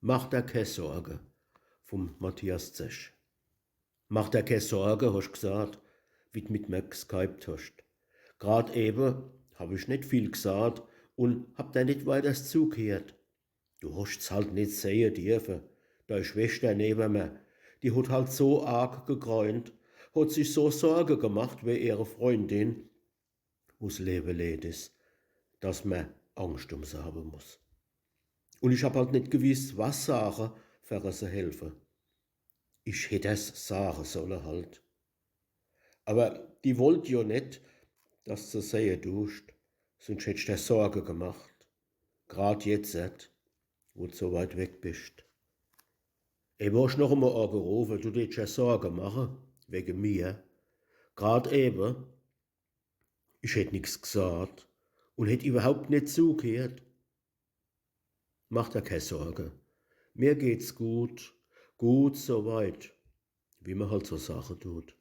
Mach dir keine Sorge, vom Matthias Zesch. Mach dir keine Sorge, hast gesagt, wie du mit mir geskypt hast. Grad eben hab ich nicht viel gesagt und hab dir nicht weiter zugehört. Du hast's halt nicht sehen dürfen. Deine Schwester neben mir, die hat halt so arg gegräunt, hat sich so Sorge gemacht, wie ihre Freundin, wo's Leben lädt ist, dass man Angst um sie haben muss. Und ich hab halt nicht gewiss, was sagen, für sie helfen. Ich hätte es sagen sollen halt. Aber die wollt ja nicht, dass du sehen tust, sonst hättest du dir Sorge gemacht. Grad jetzt, wo du so weit weg bist. Ich hast noch einmal angerufen, du hättest dir Sorge machen, wegen mir. Grad eben, ich hätt nix gesagt und hätt überhaupt nicht zugehört. Mach dir keine Sorge. Mir geht's gut, gut soweit, wie man halt so Sachen tut.